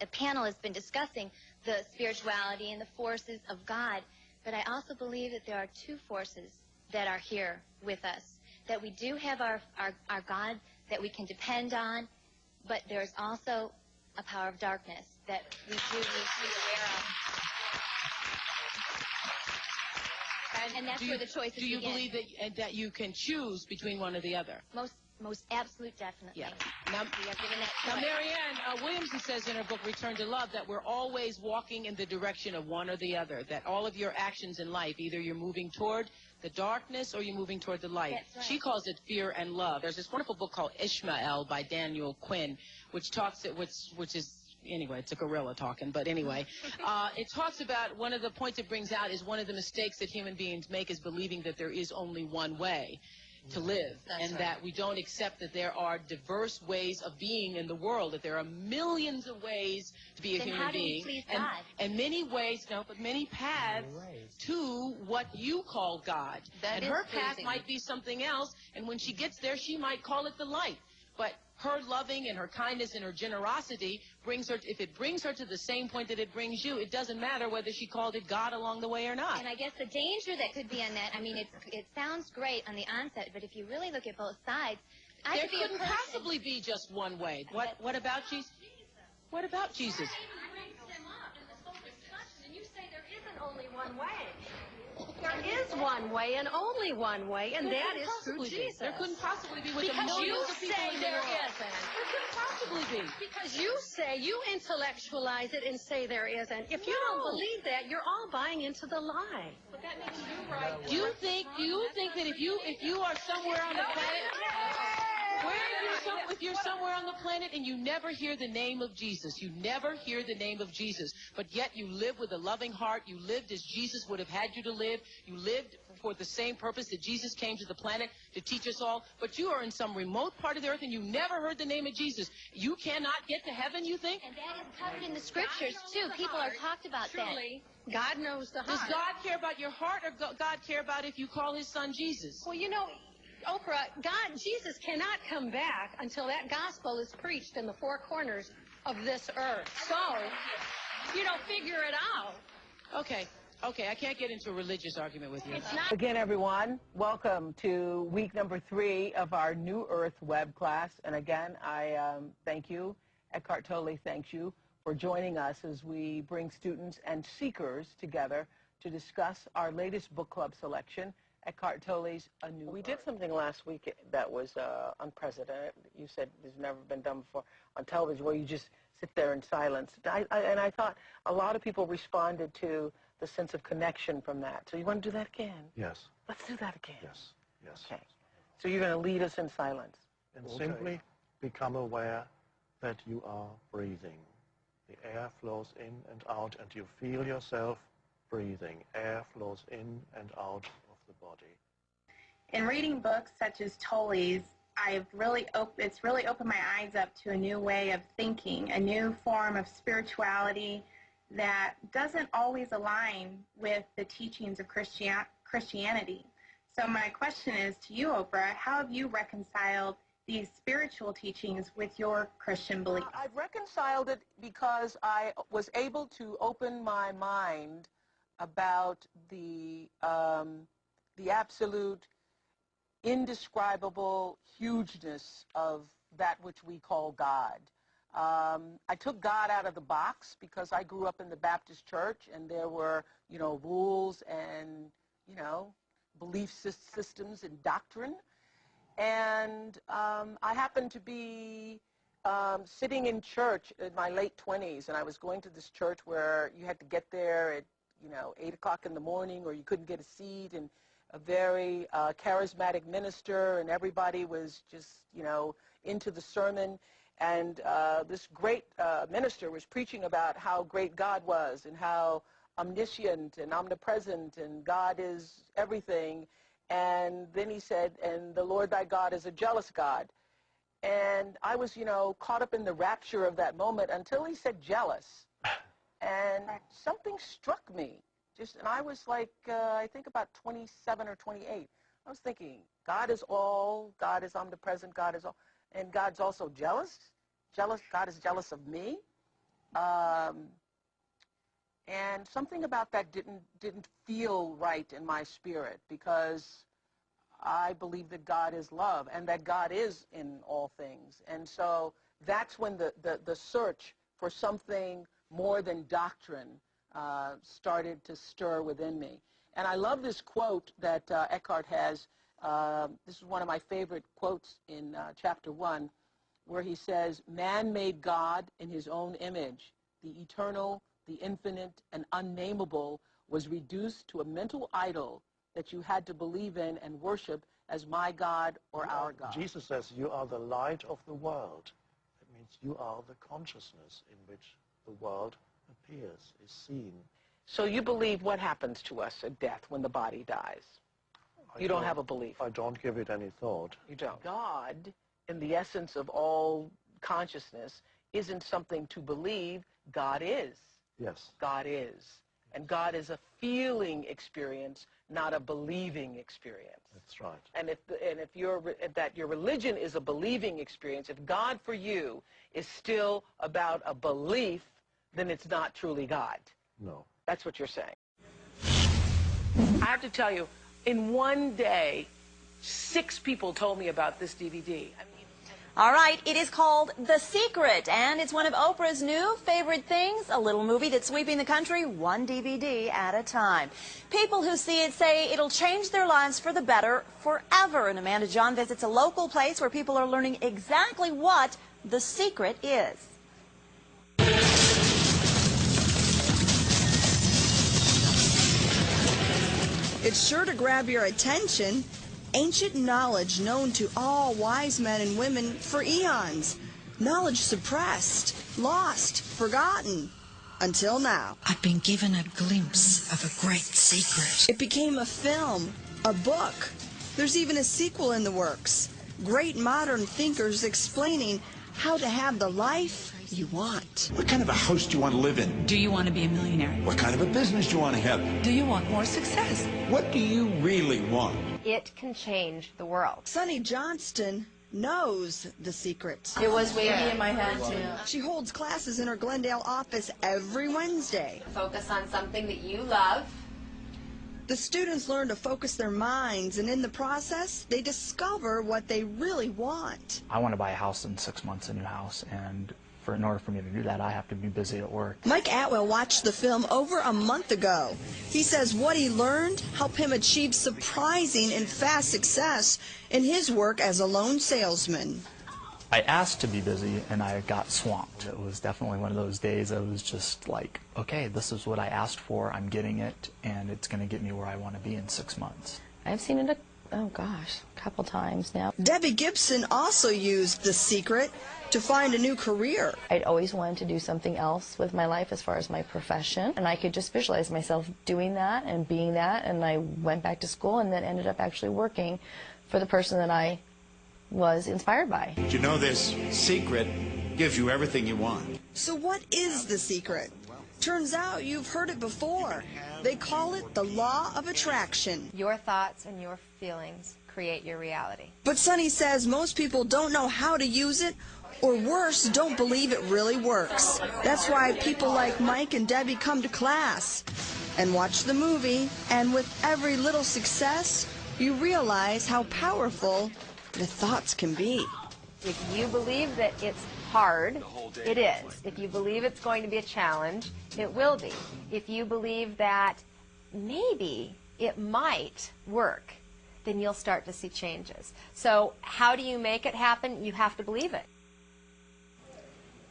a panel has been discussing the spirituality and the forces of God. But I also believe that there are two forces that are here with us, that we do have our God that we can depend on, but there's also a power of darkness that we do need to be aware of. And that's where the choices begin. Do you believe that you can choose between one or the other? Most absolute, definitely. Yeah. Now, Marianne Williamson says in her book, Return to Love, that we're always walking in the direction of one or the other, that all of your actions in life, either you're moving toward the darkness or you're moving toward the light. That's right. She calls it fear and love. There's this wonderful book called Ishmael by Daniel Quinn, which is, anyway, it's a gorilla talking, but anyway, it talks about one of the points it brings out is one of the mistakes that human beings make is believing that there is only one way to live. That's and right. That we don't accept that there are diverse ways of being in the world, that there are millions of ways to be a human being. Please God? And many ways, many paths to what you call God. And her path might be something else, and when she gets there, she might call it the light. But her loving and her kindness and her generosity brings her, if it brings her to the same point that it brings you, it doesn't matter whether she called it God along the way or not. And I guess the danger that could be in that, I mean, it sounds great on the onset, but if you really look at both sides, there couldn't possibly be just one way. What about Jesus? What about Jesus? And you say there isn't only one way. There is one way and only one way, and that is through Jesus. There couldn't possibly be with the because you millions of people say in there the world. isn't. There couldn't possibly be. Because you intellectualize it and say there isn't. If you don't believe that, you're all buying into the lie. But that makes you right. Do you think that if you are somewhere on the planet, if you're somewhere on the planet and you never hear the name of Jesus, you never hear the name of Jesus, but yet you live with a loving heart, you lived as Jesus would have had you to live, you lived for the same purpose that Jesus came to the planet to teach us all, but you are in some remote part of the earth and you never heard the name of Jesus. You cannot get to heaven, you think? And that is covered in the scriptures, too. People are talked about Truly, that. God knows the heart. Does God care about your heart, or God care about if you call his son Jesus? Well, you know, Oprah, Jesus cannot come back until that gospel is preached in the four corners of this earth. So, figure it out. Okay, I can't get into a religious argument with you. It's not. Again, everyone, welcome to week number 3 of our New Earth web class. And again, I thank you. Eckhart Tolle thanks you for joining us as we bring students and seekers together to discuss our latest book club selection, Eckhart Tolle's A New Earth. We did something last week that was unprecedented. You said it's never been done before on television, where you just sit there in silence. And I thought a lot of people responded to the sense of connection from that. So you want to do that again? Yes. Let's do that again. Yes. Yes. Okay. So you're going to lead us in silence. And simply become aware that you are breathing. The air flows in and out, and you feel yourself breathing. Air flows in and out of the body. In reading books such as Tolle's, it's really opened my eyes up to a new way of thinking, a new form of spirituality that doesn't always align with the teachings of Christianity. So my question is to you, Oprah, how have you reconciled these spiritual teachings with your Christian beliefs? I've reconciled it because I was able to open my mind about the absolute indescribable hugeness of that which we call God. I took God out of the box because I grew up in the Baptist church, and there were, rules and, belief systems and doctrine. And I happened to be sitting in church in my late 20s, and I was going to this church where you had to get there at 8 o'clock in the morning, or you couldn't get a seat, and a very charismatic minister, and everybody was just, into the sermon. And this great minister was preaching about how great God was and how omniscient and omnipresent and God is everything. And then he said, and the Lord thy God is a jealous God. And I was, caught up in the rapture of that moment until he said jealous. And something struck me. And I was like, I think about 27 or 28. I was thinking, God is all, God is omnipresent, God is all, and God's also jealous. God is jealous of me. And something about that didn't feel right in my spirit, because I believe that God is love and that God is in all things. And so that's when the search for something more than doctrine started to stir within me. And I love this quote that Eckhart has. This is one of my favorite quotes in chapter 1, where he says, "Man made God in his own image. The eternal, the infinite, and unnameable was reduced to a mental idol that you had to believe in and worship as my God or our God." Jesus says, you are the light of the world. It means you are the consciousness in which the world appears, is seen. So you believe what happens to us at death when the body dies? You don't have a belief. I don't give it any thought. You don't. God, in the essence of all consciousness, isn't something to believe. God is. Yes. God is. And God is a feeling experience, not a believing experience. That's right. And if your religion is a believing experience, if God for you is still about a belief, then it's not truly God. No. That's what you're saying. I have to tell you, in one day, 6 people told me about this DVD. All right, it is called The Secret, and it's one of Oprah's new favorite things, a little movie that's sweeping the country one DVD at a time. People who see it say it'll change their lives for the better forever. And Amanda John visits a local place where people are learning exactly what The Secret is. It's sure to grab your attention. Ancient knowledge known to all wise men and women for eons. Knowledge suppressed, lost, forgotten, until now. I've been given a glimpse of a great secret. It became a film, a book. There's even a sequel in the works. Great modern thinkers explaining how to have the life you want. What kind of a house do you want to live in? Do you want to be a millionaire? What kind of a business do you want to have? Do you want more success? What do you really want? It can change the world. Sonny Johnston knows the secret. It was wavy in my head, too. She holds classes in her Glendale office every Wednesday. Focus on something that you love. The students learn to focus their minds, and in the process, they discover what they really want. I want to buy a house in 6 months, a new house, and in order for me to do that, I have to be busy at work. Mike Atwell watched the film over a month ago. He says what he learned helped him achieve surprising and fast success in his work as a lone salesman. I asked to be busy, and I got swamped. It was definitely one of those days I was just like, okay, this is what I asked for, I'm getting it, and it's going to get me where I want to be in 6 months. I've seen it a couple times now. Debbie Gibson also used The Secret to find a new career. I'd always wanted to do something else with my life as far as my profession, and I could just visualize myself doing that and being that, and I went back to school and then ended up actually working for the person that I was inspired by. You know, this secret gives you everything you want. So what is The Secret? Turns out you've heard it before. They call it the law of attraction. Your thoughts and your feelings create your reality. But Sonny says most people don't know how to use it, or worse, don't believe it really works. That's why people like Mike and Debbie come to class and watch the movie, and with every little success, you realize how powerful the thoughts can be. If you believe that it's hard, it is. If you believe it's going to be a challenge, it will be. If you believe that maybe it might work, then you'll start to see changes. So how do you make it happen? You have to believe it.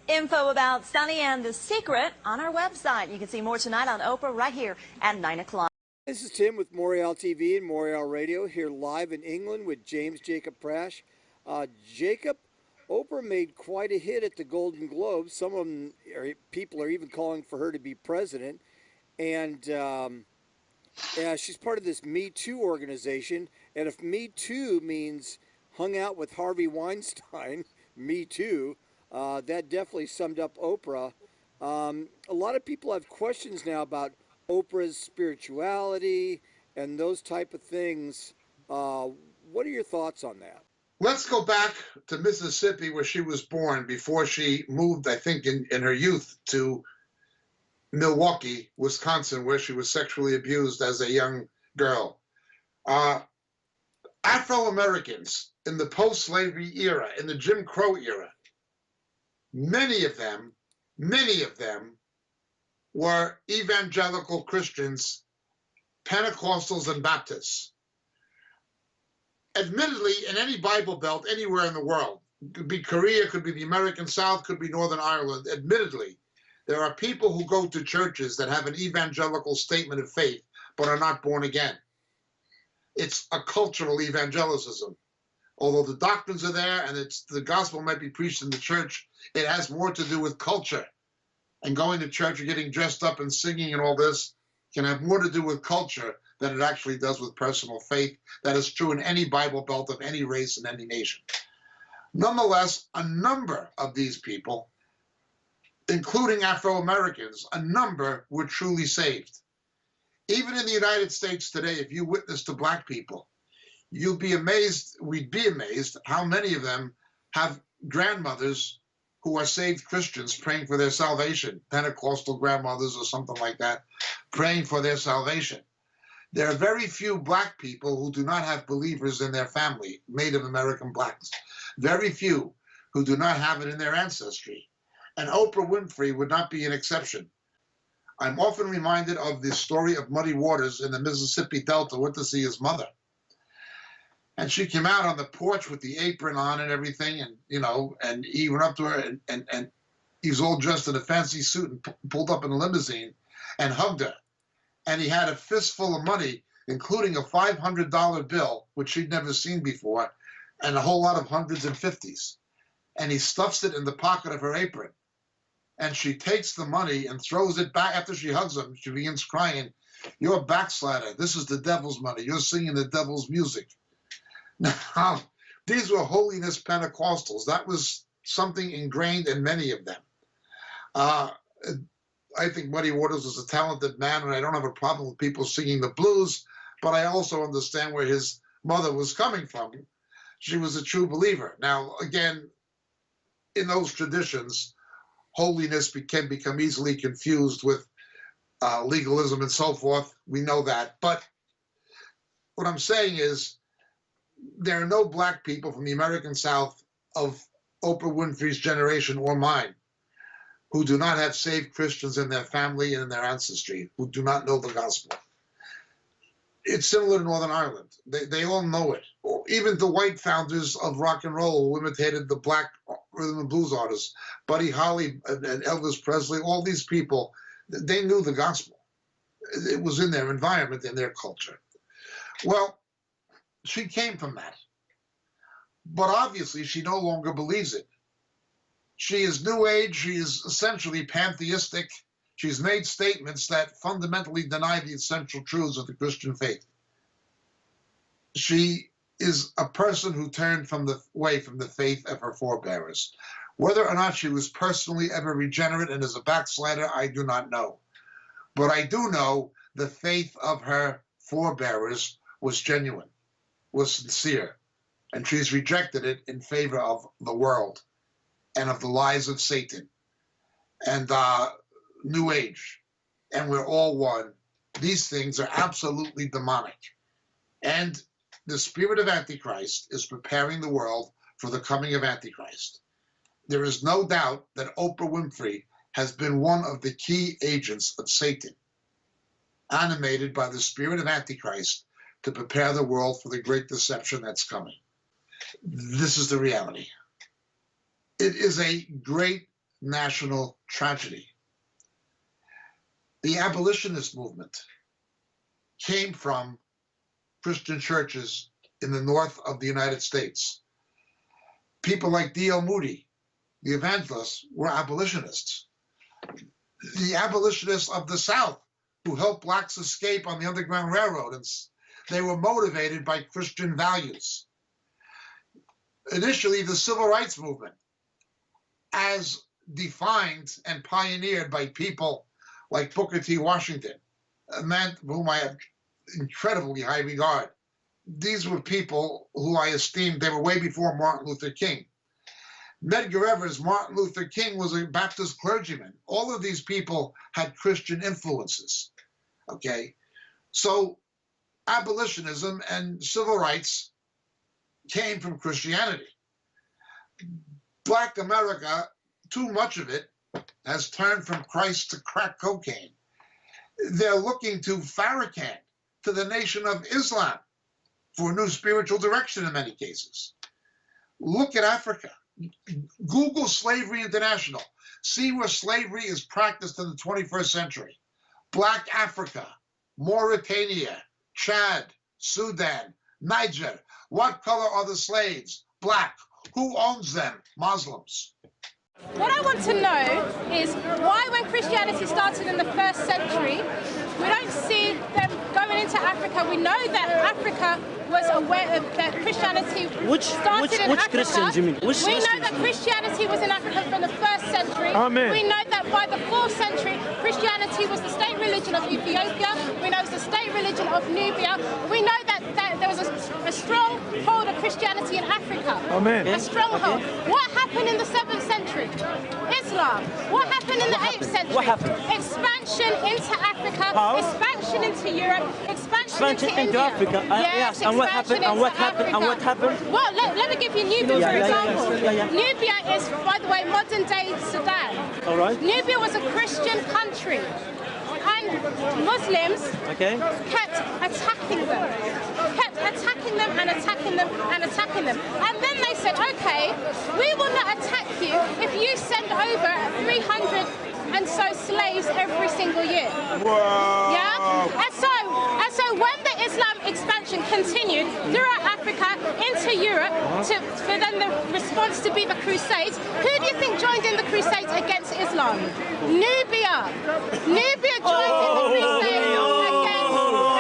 Info about Sonny and The Secret on our website. You can see more tonight on Oprah right here at 9 o'clock. This is Tim with Moriel TV and Moriel Radio, here live in England with Jacob Prasch. Jacob, Oprah made quite a hit at the Golden Globes. Some of them, people are even calling for her to be president. And she's part of this Me Too organization. And if Me Too means hung out with Harvey Weinstein, Me Too, that definitely summed up Oprah. A lot of people have questions now about Oprah's spirituality and those type of things. What are your thoughts on that? Let's go back to Mississippi, where she was born, before she moved, I think, in her youth to Milwaukee, Wisconsin, where she was sexually abused as a young girl. Afro-Americans in the post-slavery era, in the Jim Crow era, many of them were evangelical Christians, Pentecostals and Baptists. Admittedly, in any Bible Belt, anywhere in the world, could be Korea, could be the American South, could be Northern Ireland, admittedly, there are people who go to churches that have an evangelical statement of faith but are not born again. It's a cultural evangelicism. Although the doctrines are there and the gospel might be preached in the church, it has more to do with culture. And going to church and getting dressed up and singing and all this can have more to do with culture than it actually does with personal faith. That is true in any Bible Belt of any race and any nation. Nonetheless, a number of these people, including Afro-Americans, a number were truly saved. Even in the United States today, if you witness to black people, you'd be amazed, we'd be amazed how many of them have grandmothers who are saved Christians praying for their salvation, Pentecostal grandmothers or something like that, praying for their salvation. There are very few black people who do not have believers in their family, Native American blacks. Very few who do not have it in their ancestry. And Oprah Winfrey would not be an exception. I'm often reminded of the story of Muddy Waters in the Mississippi Delta, went to see his mother. And she came out on the porch with the apron on and everything, and, you know, and he went up to her, and he was all dressed in a fancy suit and pulled up in a limousine and hugged her. And he had a fistful of money, including a $500 bill, which she'd never seen before, and a whole lot of hundreds and fifties. And he stuffs it in the pocket of her apron. And she takes the money and throws it back. After she hugs him, she begins crying, "You're a backslider. This is the devil's money. You're singing the devil's music." Now, these were holiness Pentecostals. That was something ingrained in many of them. I think Muddy Waters was a talented man, and I don't have a problem with people singing the blues, but I also understand where his mother was coming from. She was a true believer. Now, again, in those traditions, holiness can become easily confused with legalism and so forth. We know that. But what I'm saying is there are no black people from the American South of Oprah Winfrey's generation or mine who do not have saved Christians in their family and in their ancestry, who do not know the gospel. It's similar to Northern Ireland. They all know it. Even the white founders of rock and roll who imitated the black rhythm and blues artists, Buddy Holly and Elvis Presley, all these people, they knew the gospel. It was in their environment, in their culture. Well, she came from that. But obviously, she no longer believes it. She is New Age. She is essentially pantheistic. She's made statements that fundamentally deny the essential truths of the Christian faith. She is a person who turned away from the faith of her forebears. Whether or not she was personally ever regenerate and is a backslider, I do not know. But I do know the faith of her forebears was genuine, was sincere, and she's rejected it in favor of the world and of the lies of Satan and New Age. And we're all one. These things are absolutely demonic. And the spirit of Antichrist is preparing the world for the coming of Antichrist. There is no doubt that Oprah Winfrey has been one of the key agents of Satan, animated by the spirit of Antichrist to prepare the world for the great deception that's coming. This is the reality. It is a great national tragedy. The abolitionist movement came from Christian churches in the north of the United States. People like D.L. Moody, the evangelists, were abolitionists. The abolitionists of the South, who helped blacks escape on the Underground Railroad, and they were motivated by Christian values. Initially, the Civil Rights Movement, as defined and pioneered by people like Booker T. Washington, a man for whom I have incredibly high regard, these were people who I esteemed. They were way before Martin Luther King. Medgar Evers, Martin Luther King was a Baptist clergyman. All of these people had Christian influences, okay? So abolitionism and civil rights came from Christianity. Black America, too much of it, has turned from Christ to crack cocaine. They're looking to Farrakhan, to the Nation of Islam, for new spiritual direction in many cases. Look at Africa. Google Slavery International. See where slavery is practiced in the 21st century. Black Africa, Mauritania, Chad, Sudan, Niger. What color are the slaves? Black. Who owns them? Muslims. What I want to know is why, when Christianity started in the 1st century, we don't see them going into Africa. We know that Africa was aware of that Christianity started in Africa. Which Christians you mean? Which we know Christians? that Christianity was in Africa from the 1st century. Amen. We know that by the 4th century, Christianity was the state religion of Ethiopia. We know it's the state religion of Nubia. We know that there was a strong hold of Christianity in Africa. Amen. A stronghold. Okay. What happened in the 7th century? Islam. What happened in the 8th century? What happened? Expansion into Africa. How? Expansion into Europe. Expansion into India. Africa. Yes, and what happened? And what happened? And what happened? Well, let me give you Nubia, for example. Nubia is, by the way, modern-day Sudan. All right. Nubia was a Christian country. And Muslims kept attacking them. Kept attacking them and attacking them and attacking them. And then they said, okay, we will not attack you if you send over 300 and so slaves every single year. Whoa. Yeah? And so when the Islam expansion continued throughout Africa into Europe, for then the response to be the Crusades, who do you think joined in the Crusades against Islam? Nubia. Nubia joined in the Crusades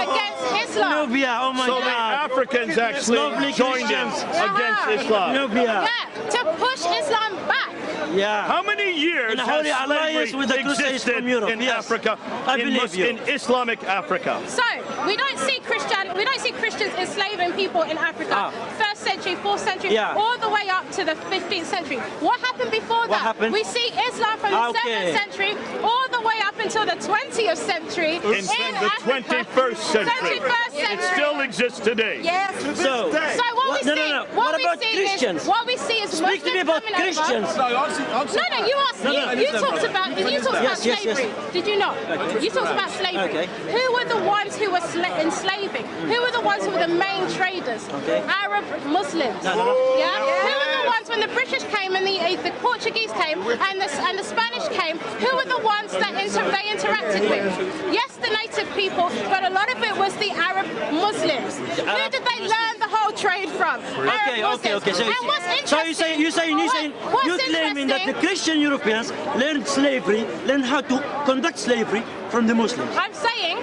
against Islam. Nubia, oh my God. So the Africans actually joined in against Islam. Nubia. Yeah, to push Islam back. Yeah. How many years has slavery existed in Africa, in Islamic Africa? So we don't see Christians enslaving people in Africa. 1st century, 4th century, all the way up to the 15th century. What happened before that? Happened? We see Islam from the 7th century all the way up until the 20th century in the 21st century. It still exists today. Yes. So what we see, what about Christians? What we see is Speak to me about Christians. No, you asked. You talked about slavery. Yes. Did you not? You talked about slavery. Who were the ones who were enslaving? Who were the ones who were the main traders? Arab Muslims. Yeah. Who were the ones when the British came and the Portuguese came and the Spanish came? Who were the ones that they interacted with? Yes, the native people, but a lot of it was the Arab Muslims. Who did they learn the whole trade from? Okay. So you're claiming that the Christian Europeans learned how to conduct slavery from the Muslims. I'm saying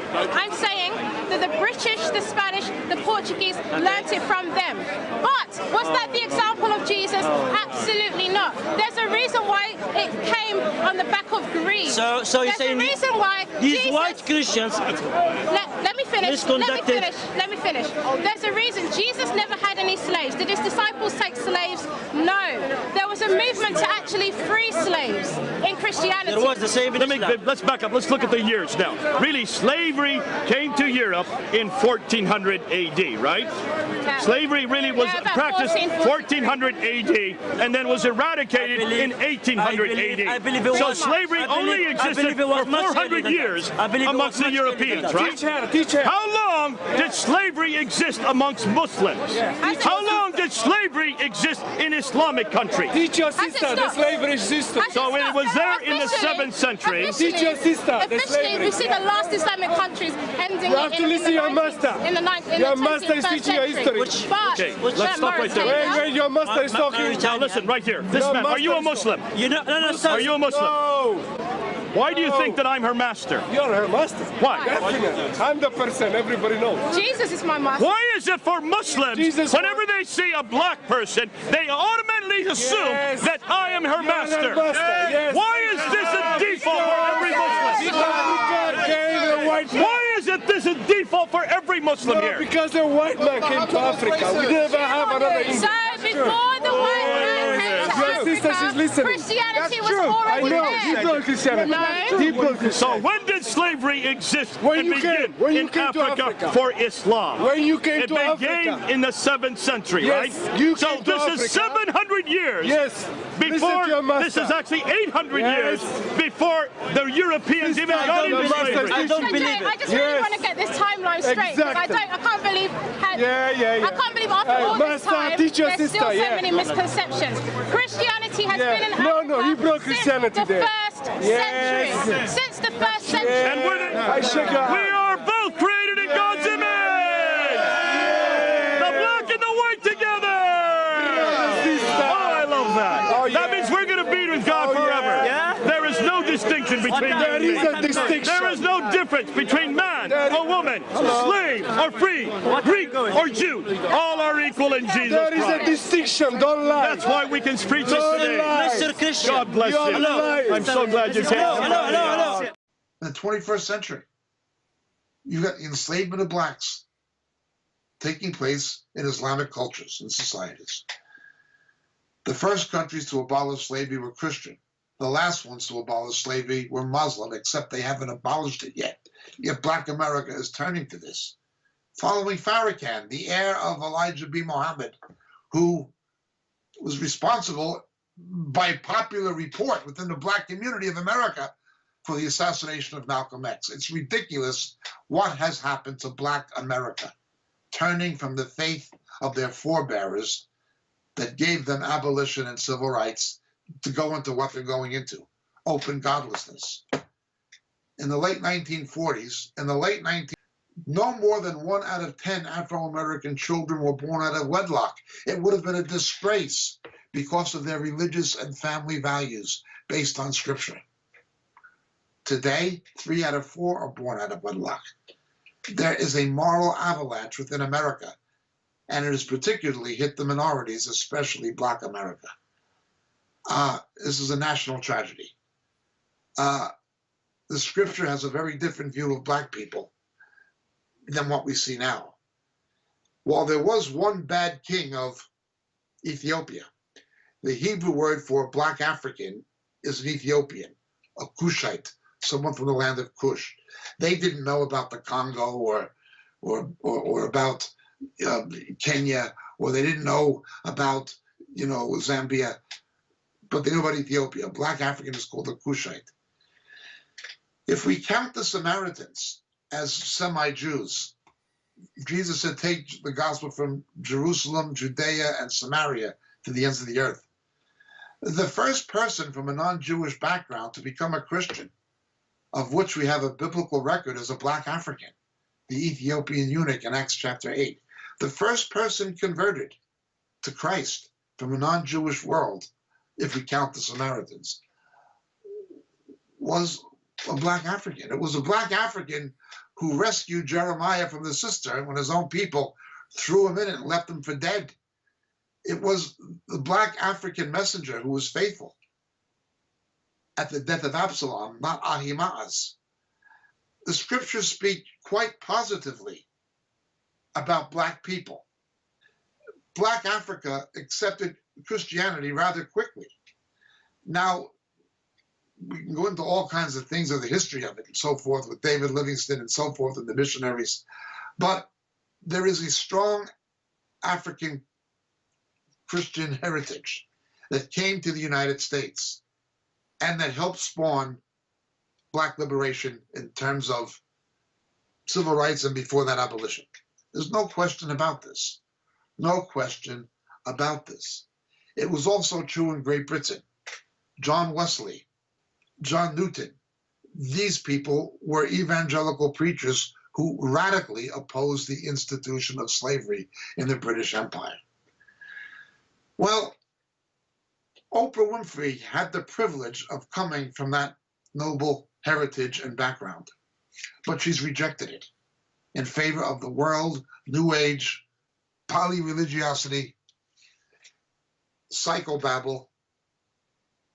that the British, the Spanish, the Portuguese learnt it from them. But was that the example of Jesus? Absolutely not. There's a reason why it came on the back of greed. So you're saying a reason why these Jesus, white Christians let me finish. Let me finish. There's a reason. Jesus never had any slaves. Did his disciples take slaves? No. There was a movement to actually free slaves in Christianity. There was the same in Islam. Let's back up. Let's look at the years now. Really, slavery came to Europe in 1400 AD, right? Yeah. Slavery really was practiced 1400 AD and then was eradicated in 1800 AD. So slavery only existed for 400 years amongst the Europeans, right? How long did slavery exist amongst Muslims? How long did slavery exist in Islamic countries? Teach your sister the slavery existed. So it was there in the 7th century. Teach your sister the slavery. We see the last Islamic countries ending you have to listen to your master. Your master is teaching your history. Okay, let's stop right there. When your master is talking. Now listen, right here. This man, are you a Muslim? Are you a Muslim? No. Why do you think that I'm her master? You're her master. Why? I'm the person everybody knows. Jesus is my master. Why is it for Muslims, whenever they see a black person, they automatically assume that I am her master? Why is this a default for every Muslim? Why is it this a default for every every Muslim here. Because the white man came to Africa. We never have another English. So before the white man came to Africa, Christianity was already there. Deep blood Christianity. No. Deep blood Christianity. So when did slavery exist When you came in to Africa for Islam? When you came to Africa. It began in the 7th century, Yes, right? you So came to this is Africa. 700 years. Yes. Before, Listen to your master. this is actually 800 Yes. years before the Europeans even I got don't into believe it. slavery. I don't So, believe Jay, it. I just really want to get this timeline straight because Exactly. I can't believe how, Yeah. I can't believe after Hey, all this master, time teach your there's sister, still so yeah. many misconceptions. Christianity has Yeah. been in No, Africa he brought Christianity since the there. first Yes. century. Since the first century. And I shake your we hand. are both created in God's image. The black and the white together. Oh, I love that. That means we're going to be with God forever. There is no distinction between them. There is a distinction. There is no difference between man or woman, slave or free, Greek or Jew. All are equal in Jesus There is a Christ. distinction. Don't lie. That's why we can preach this Don't today. lie. Mr. Christian. God bless You are you. lying. I'm so glad you came. Hello. In the 21st century, you've got the enslavement of blacks taking place in Islamic cultures and societies. The first countries to abolish slavery were Christian. The last ones to abolish slavery were Muslim, except they haven't abolished it yet. Yet Black America is turning to this. Following Farrakhan, the heir of Elijah B. Muhammad, who was responsible by popular report within the black community of America for the assassination of Malcolm X. It's ridiculous what has happened to Black America, turning from the faith of their forebearers that gave them abolition and civil rights to go into what they're going into, open godlessness. In the late 1940s, no more than 1 out of 10 Afro-American children were born out of wedlock. It would have been a disgrace because of their religious and family values based on Scripture. Today, 3 out of 4 are born out of wedlock. There is a moral avalanche within America, and it has particularly hit the minorities, especially Black America. This is a national tragedy. The Scripture has a very different view of Black people than what we see now. While there was one bad king of Ethiopia, the Hebrew word for Black African is an Ethiopian, a Cushite, someone from the land of Cush. They didn't know about the Congo or about Kenya, or they didn't know about, Zambia, but they knew about Ethiopia. Black African is called a Cushite. If we count the Samaritans as semi-Jews, Jesus said, take the gospel from Jerusalem, Judea, and Samaria to the ends of the earth. The first person from a non-Jewish background to become a Christian, of which we have a biblical record, is a Black African, the Ethiopian eunuch in Acts chapter 8. The first person converted to Christ from a non-Jewish world, if we count the Samaritans, was a Black African. It was a Black African who rescued Jeremiah from the cistern when his own people threw him in it and left him for dead. It was the Black African messenger who was faithful at the death of Absalom, not Ahimaaz. The scriptures speak quite positively about Black people. Black Africa accepted Christianity rather quickly. Now, we can go into all kinds of things of the history of it and so forth with David Livingstone and so forth and the missionaries, but there is a strong African Christian heritage that came to the United States and that helped spawn Black liberation in terms of civil rights and before that abolition. There's no question about this. No question about this. It was also true in Great Britain. John Wesley, John Newton, these people were evangelical preachers who radically opposed the institution of slavery in the British Empire. Well, Oprah Winfrey had the privilege of coming from that noble heritage and background, but she's rejected it in favor of the world, New Age, poly-religiosity, psychobabble,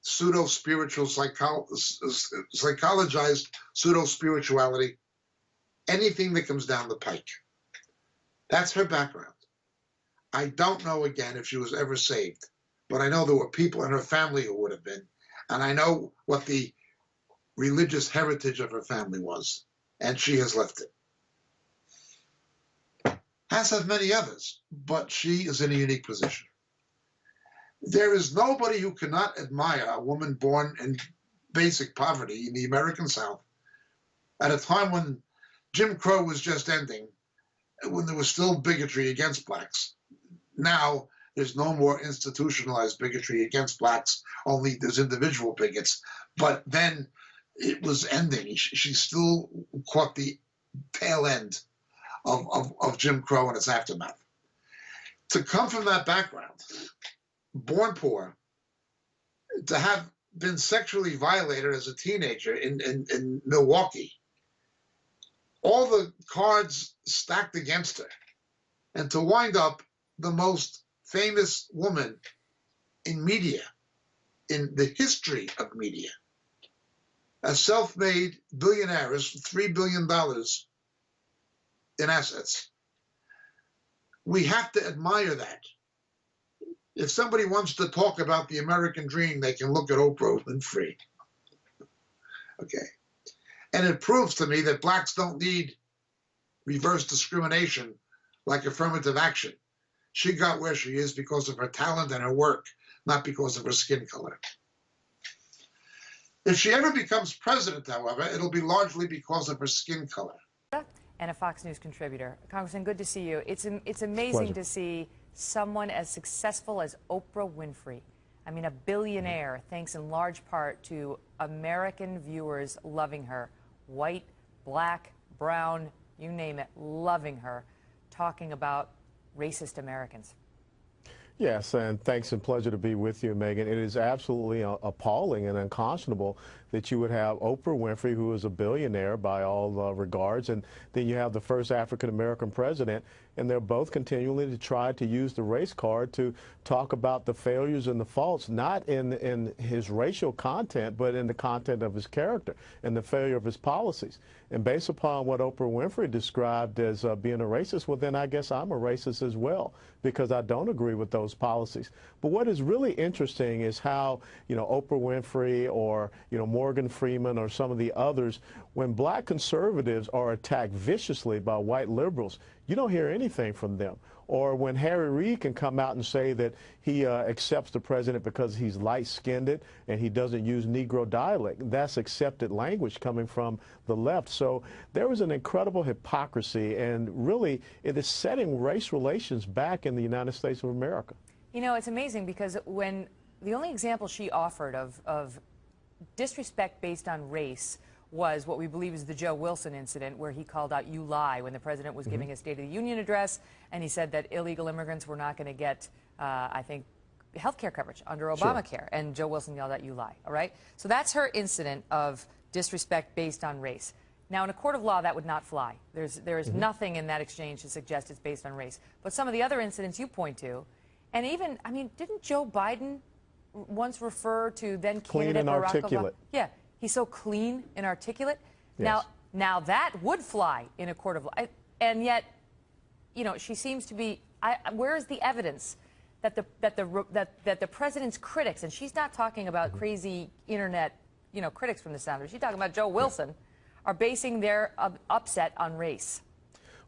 pseudo-spiritual, psychologized pseudo-spirituality, anything that comes down the pike. That's her background. I don't know, again, if she was ever saved, but I know there were people in her family who would have been, and I know what the religious heritage of her family was, and she has left it. As have many others, but she is in a unique position. There is nobody who cannot admire a woman born in basic poverty in the American South at a time when Jim Crow was just ending, when there was still bigotry against blacks. Now, there's no more institutionalized bigotry against blacks, only there's individual bigots. But then it was ending. She still caught the tail end of Jim Crow and its aftermath. To come from that background, born poor, to have been sexually violated as a teenager in Milwaukee, all the cards stacked against her, and to wind up the most famous woman in media, in the history of media, a self-made billionaire, $3 billion in assets. We have to admire that. If somebody wants to talk about the American dream, they can look at Oprah Winfrey. Okay. And it proves to me that blacks don't need reverse discrimination like affirmative action. She got where she is because of her talent and her work, not because of her skin color. If she ever becomes president, however, it'll be largely because of her skin color. And a Fox News contributor. Congressman, good to see you. It's amazing to see someone as successful as Oprah Winfrey. I mean, a billionaire, thanks in large part to American viewers loving her. White, black, brown, you name it, loving her, talking about racist Americans. Yes, and thanks and pleasure to be with you, Megan. It is absolutely appalling and unconscionable that you would have Oprah Winfrey, who is a billionaire by all regards, and then you have the first African-American president, and they're both continually to try to use the race card to talk about the failures and the faults, not in his racial content, but in the content of his character and the failure of his policies. And based upon what Oprah Winfrey described as being a racist, well, then I guess I'm a racist as well, because I don't agree with those policies. But what is really interesting is how, Oprah Winfrey or, Morgan Freeman or some of the others, when black conservatives are attacked viciously by white liberals, you don't hear anything from them. Or when Harry Reid can come out and say that he accepts the president because he's light-skinned and he doesn't use Negro dialect, that's accepted language coming from the left. So there was an incredible hypocrisy, and really it is setting race relations back in the United States of America. It's amazing because when the only example she offered of disrespect based on race was what we believe is the Joe Wilson incident, where he called out "you lie" when the president was giving a State of the Union address, and he said that illegal immigrants were not going to get, I think, health care coverage under Obamacare. Sure. And Joe Wilson yelled out "you lie." All right? So that's her incident of disrespect based on race. Now, in a court of law, that would not fly. There is nothing in that exchange to suggest it's based on race. But some of the other incidents you point to, and even, I mean, didn't Joe Biden once refer to then candidate Barack Obama? Yeah. He's so clean and articulate. Yes. Now that would fly in a court of law. And yet, she seems to be. Where is the evidence that the president's critics, and she's not talking about crazy internet, critics from the Sounders. She's talking about Joe Wilson, are basing their upset on race.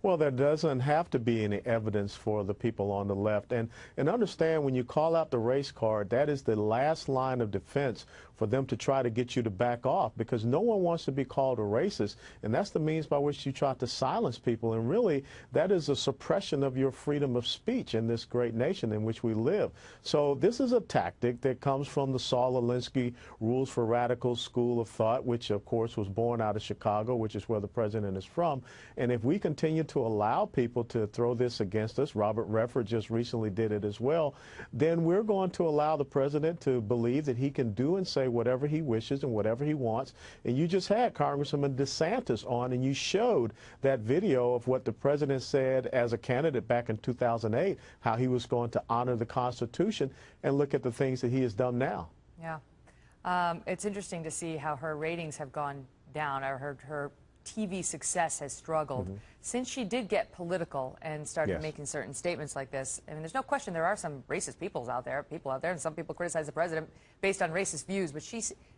Well, there doesn't have to be any evidence for the people on the left. And understand, when you call out the race card, that is the last line of defense for them to try to get you to back off, because no one wants to be called a racist, and that's the means by which you try to silence people. And really, that is a suppression of your freedom of speech in this great nation in which we live. So this is a tactic that comes from the Saul Alinsky Rules for Radicals school of thought, which, of course, was born out of Chicago, which is where the president is from. And if we continue to allow people to throw this against us, Robert Redford just recently did it as well, then we're going to allow the president to believe that he can do and say whatever he wishes and whatever he wants. And you just had Congressman DeSantis on, and you showed that video of what the president said as a candidate back in 2008, how he was going to honor the Constitution, and look at the things that he has done now. Yeah. It's interesting to see how her ratings have gone down, or her TV success has struggled. Since she did get political and started making certain statements like this, I mean, there's no question there are some racist people out there, and some people criticize the president based on racist views, but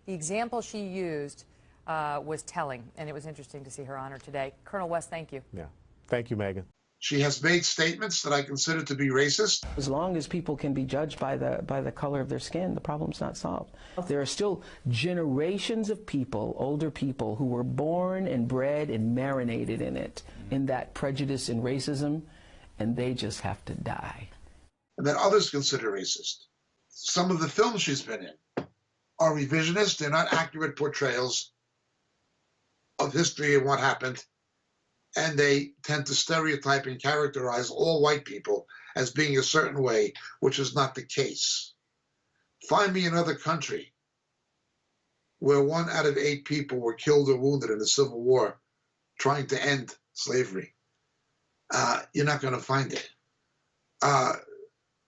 the example she used was telling, and it was interesting to see her honored today. Colonel West, thank you. Yeah. Thank you, Megan. She has made statements that I consider to be racist. As long as people can be judged by the color of their skin, the problem's not solved. There are still generations of people, older people, who were born and bred and marinated in it, in that prejudice and racism, and they just have to die. And that others consider racist. Some of the films she's been in are revisionist. They're not accurate portrayals of history and what happened. And they tend to stereotype and characterize all white people as being a certain way, which is not the case. Find me another country where 1 out of 8 people were killed or wounded in the Civil War trying to end slavery. You're not going to find it.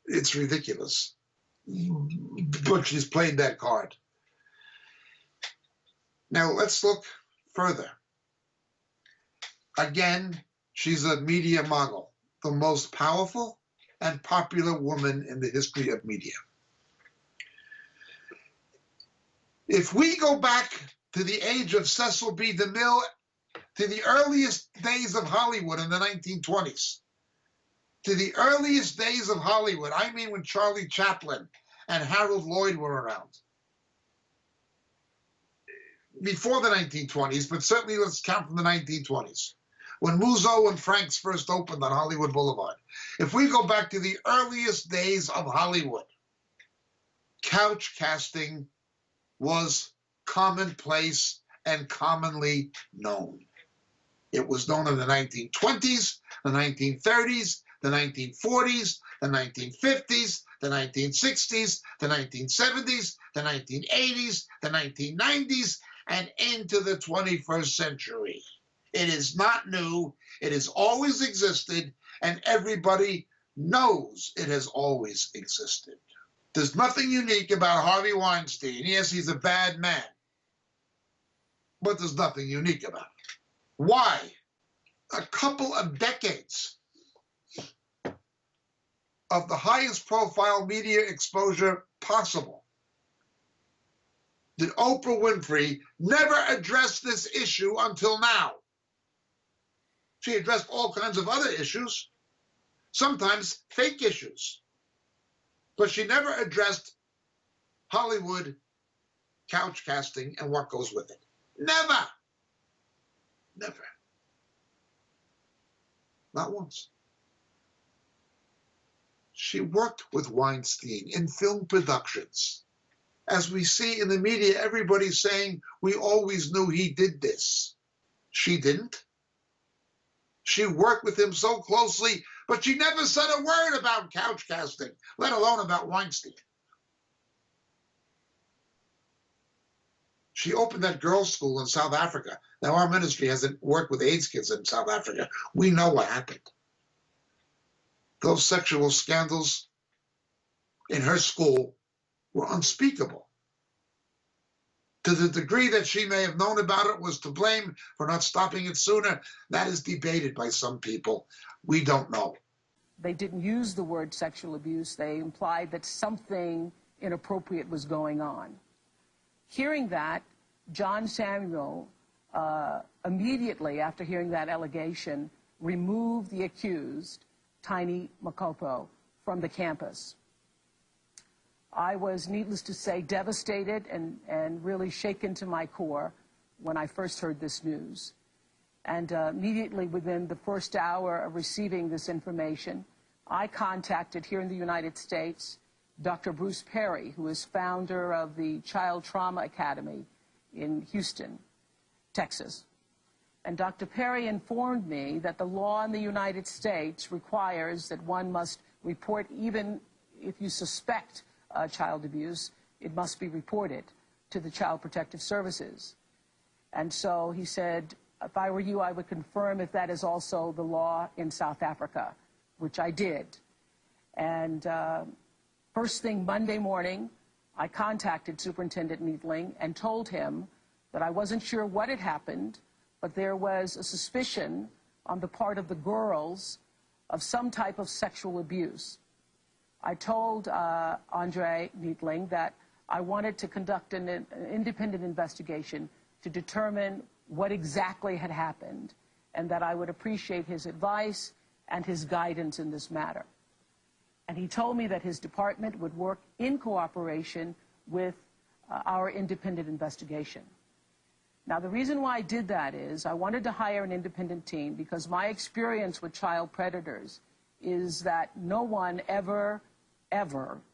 It's ridiculous. But she's played that card. Now let's look further. Again, she's a media mogul, the most powerful and popular woman in the history of media. If we go back to the age of Cecil B. DeMille, to the earliest days of Hollywood in the 1920s, to the earliest days of Hollywood, I mean when Charlie Chaplin and Harold Lloyd were around, before the 1920s, but certainly let's count from the 1920s. When Muzo and Frank's first opened on Hollywood Boulevard. If we go back to the earliest days of Hollywood, couch casting was commonplace and commonly known. It was known in the 1920s, the 1930s, the 1940s, the 1950s, the 1960s, the 1970s, the 1980s, the 1990s, and into the 21st century. It is not new. It has always existed, and everybody knows it has always existed. There's nothing unique about Harvey Weinstein. Yes, he's a bad man, but there's nothing unique about it. Why? A couple of decades of the highest profile media exposure possible. Did Oprah Winfrey never address this issue until now? She addressed all kinds of other issues, sometimes fake issues. But she never addressed Hollywood couch casting and what goes with it. Never. Never. Not once. She worked with Weinstein in film productions. As we see in the media, everybody's saying, we always knew he did this. She didn't. She worked with him so closely, but she never said a word about couch casting, let alone about Weinstein. She opened that girls' school in South Africa. Now, our ministry hasn't worked with AIDS kids in South Africa. We know what happened. Those sexual scandals in her school were unspeakable. To the degree that she may have known about it was to blame for not stopping it sooner, that is debated by some people. We don't know. They didn't use the word sexual abuse. They implied that something inappropriate was going on. Hearing that, John Samuel, immediately after hearing that allegation, removed the accused, Tiny Makopo, from the campus. I was, needless to say, devastated and really shaken to my core when I first heard this news. And immediately within the first hour of receiving this information, I contacted here in the United States Dr. Bruce Perry, who is founder of the Child Trauma Academy in Houston, Texas. And Dr. Perry informed me that the law in the United States requires that one must report, even if you suspect child abuse, it must be reported to the Child Protective Services. And so he said, if I were you, I would confirm if that is also the law in South Africa, which I did. And first thing Monday morning, I contacted Superintendent Needling and told him that I wasn't sure what had happened, but there was a suspicion on the part of the girls of some type of sexual abuse. I told Andre Neitling that I wanted to conduct an independent investigation to determine what exactly had happened, and that I would appreciate his advice and his guidance in this matter. And he told me that his department would work in cooperation with our independent investigation. Now, the reason why I did that is I wanted to hire an independent team because my experience with child predators is that no one ever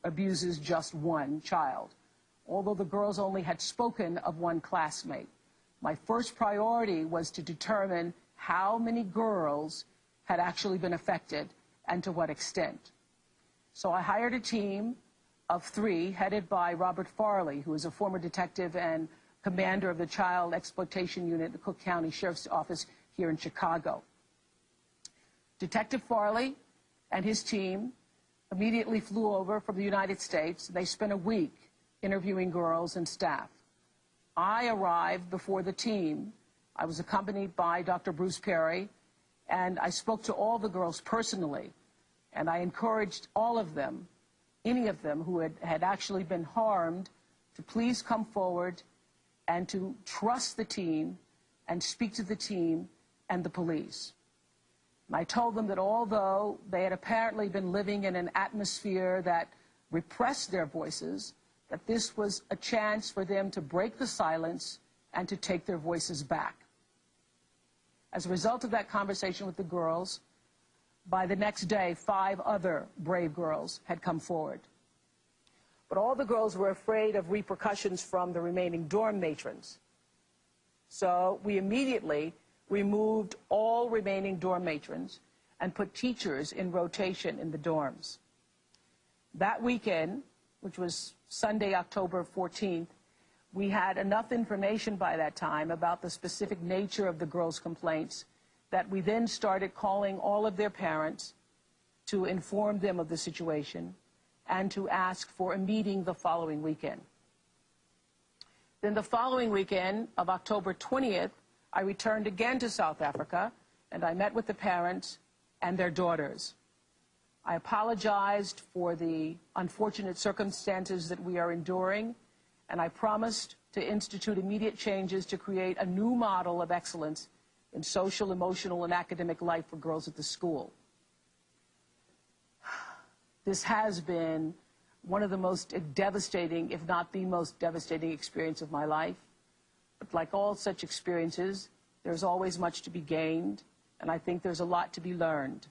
abuses just one child. Although the girls only had spoken of one classmate, my first priority was to determine how many girls had actually been affected and to what extent. So I hired a team of 3 headed by Robert Farley, who is a former detective and commander of the Child Exploitation Unit at the Cook County Sheriff's Office here in Chicago. Detective Farley and his team immediately flew over from the United States. They spent a week interviewing girls and staff. I arrived before the team. I was accompanied by Dr. Bruce Perry, and I spoke to all the girls personally, and I encouraged all of them, any of them who had actually been harmed, to please come forward and to trust the team and speak to the team and the police. And I told them that although they had apparently been living in an atmosphere that repressed their voices, that this was a chance for them to break the silence and to take their voices back. As a result of that conversation with the girls, by the next day, 5 other brave girls had come forward. But all the girls were afraid of repercussions from the remaining dorm matrons. So we immediately removed all remaining dorm matrons and put teachers in rotation in the dorms. That weekend, which was Sunday, October 14th, we had enough information by that time about the specific nature of the girls' complaints that we then started calling all of their parents to inform them of the situation and to ask for a meeting the following weekend. Then the following weekend of October 20th, I returned again to South Africa, and I met with the parents and their daughters. I apologized for the unfortunate circumstances that we are enduring, and I promised to institute immediate changes to create a new model of excellence in social, emotional, and academic life for girls at the school. This has been one of the most devastating, if not the most devastating experience of my life. But like all such experiences, there's always much to be gained, and I think there's a lot to be learned.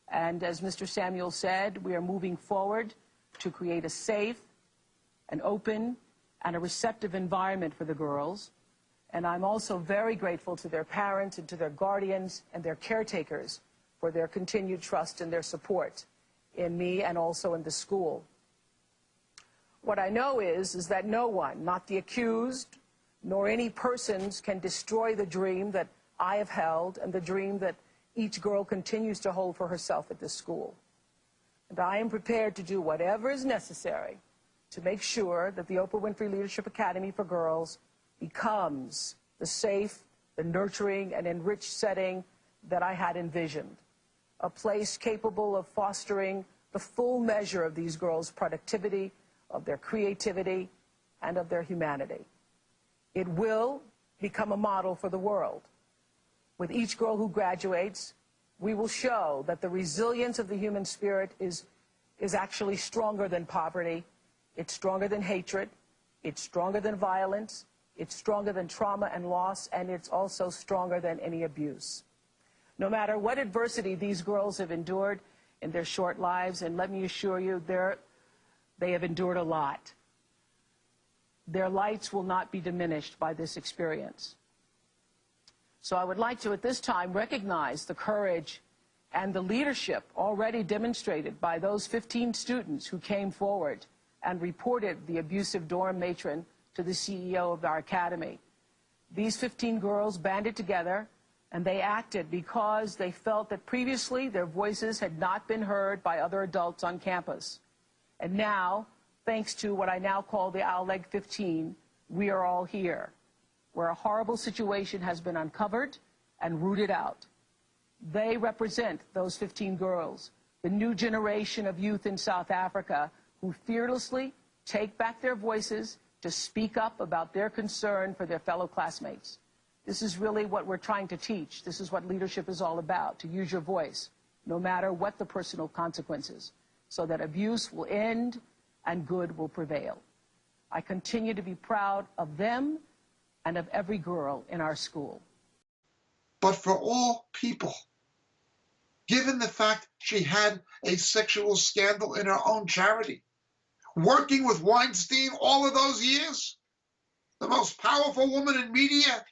And as Mr. Samuel said, we are moving forward to create a safe, an open, and a receptive environment for the girls. And I'm also very grateful to their parents and to their guardians and their caretakers for their continued trust and their support in me and also in the school. What I know is that no one, not the accused, nor any persons, can destroy the dream that I have held and the dream that each girl continues to hold for herself at this school. And I am prepared to do whatever is necessary to make sure that the Oprah Winfrey Leadership Academy for Girls becomes the safe, the nurturing, and enriched setting that I had envisioned. A place capable of fostering the full measure of these girls' productivity, of their creativity, and of their humanity. It will become a model for the world. With each girl who graduates, we will show that the resilience of the human spirit is actually stronger than poverty. It's stronger than hatred. It's stronger than violence. It's stronger than trauma and loss, and it's also stronger than any abuse. No matter what adversity these girls have endured in their short lives, and let me assure you, they have endured a lot. Their lights will not be diminished by this experience. So I would like to, at this time, recognize the courage and the leadership already demonstrated by those 15 students who came forward and reported the abusive dorm matron to the CEO of our academy. These 15 girls banded together, and they acted because they felt that previously their voices had not been heard by other adults on campus. And now, thanks to what I now call the Owl Leg 15, we are all here. where a horrible situation has been uncovered and rooted out. They represent those 15 girls, the new generation of youth in South Africa who fearlessly take back their voices to speak up about their concern for their fellow classmates. This is really what we're trying to teach. This is what leadership is all about, to use your voice, no matter what the personal consequences, so that abuse will end and good will prevail. I continue to be proud of them and of every girl in our school. But for all people, given the fact she had a sexual scandal in her own charity, working with Weinstein all of those years, the most powerful woman in media,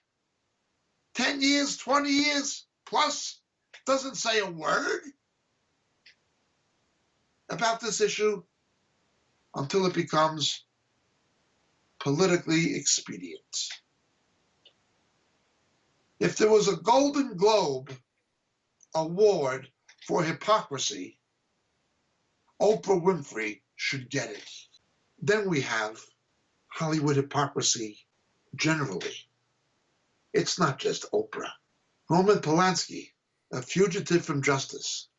10 years, 20 years plus, doesn't say a word about this issue until it becomes politically expedient. If there was a Golden Globe award for hypocrisy, Oprah Winfrey should get it. Then we have Hollywood hypocrisy generally. It's not just Oprah. Roman Polanski, a fugitive from justice,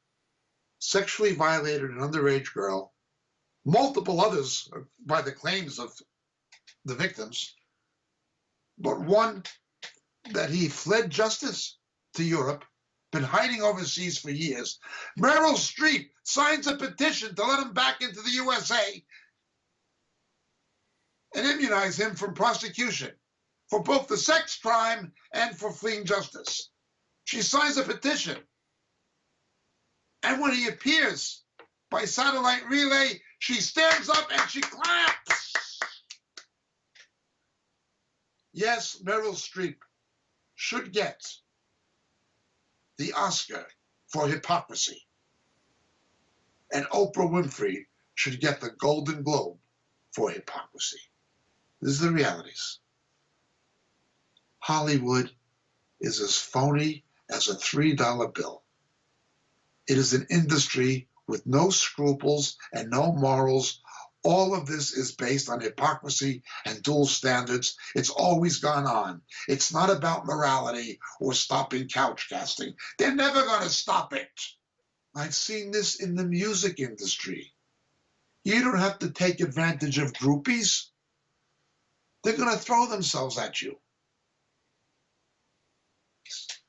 sexually violated an underage girl, multiple others by the claims of the victims, but one that he fled justice to Europe, been hiding overseas for years. Meryl Streep signs a petition to let him back into the USA and immunize him from prosecution for both the sex crime and for fleeing justice. She signs a petition. And when he appears by satellite relay, she stands up and she claps. Yes, Meryl Streep should get the Oscar for hypocrisy. And Oprah Winfrey should get the Golden Globe for hypocrisy. These are the realities. Hollywood is as phony as a $3 bill. It is an industry with no scruples and no morals. All of this is based on hypocrisy and dual standards. It's always gone on. It's not about morality or stopping couch casting. They're never going to stop it. I've seen this in the music industry. You don't have to take advantage of groupies. They're going to throw themselves at you.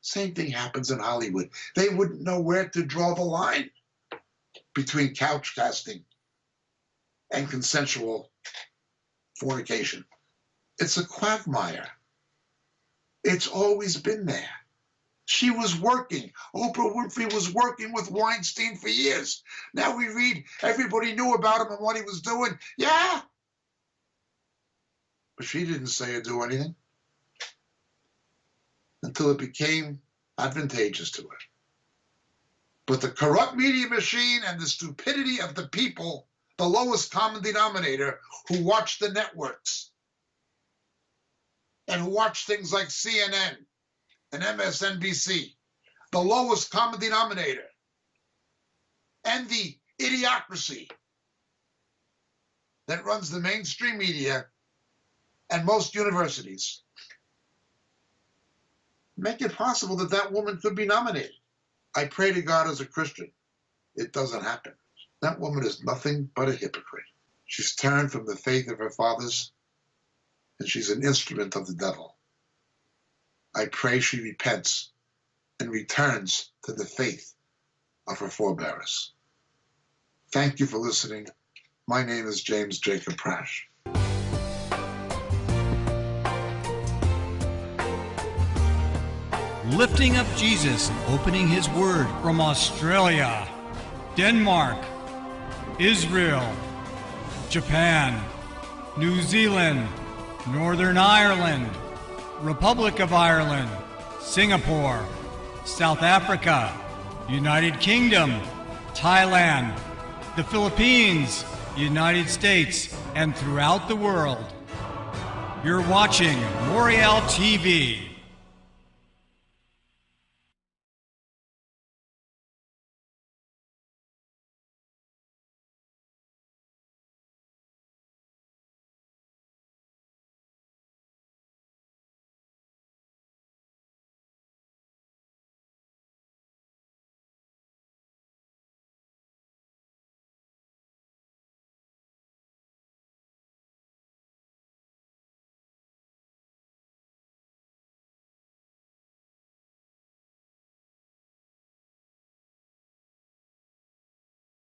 Same thing happens in Hollywood. They wouldn't know where to draw the line between couch casting and consensual fornication. It's a quagmire. It's always been there. She was working. Oprah Winfrey was working with Weinstein for years. Now we read everybody knew about him and what he was doing. Yeah. But she didn't say or do anything until it became advantageous to her. But the corrupt media machine and the stupidity of the people, the lowest common denominator, who watch the networks and who watch things like CNN and MSNBC, the lowest common denominator, and the idiocracy that runs the mainstream media and most universities, make it possible that that woman could be nominated. I pray to God as a Christian, it doesn't happen. That woman is nothing but a hypocrite. She's turned from the faith of her fathers, and she's an instrument of the devil. I pray she repents and returns to the faith of her forebears. Thank you for listening. My name is James Jacob Prasch. Lifting up Jesus and opening his word from Australia, Denmark, Israel, Japan, New Zealand, Northern Ireland, Republic of Ireland, Singapore, South Africa, United Kingdom, Thailand, the Philippines, United States, and throughout the world. You're watching Moriel TV.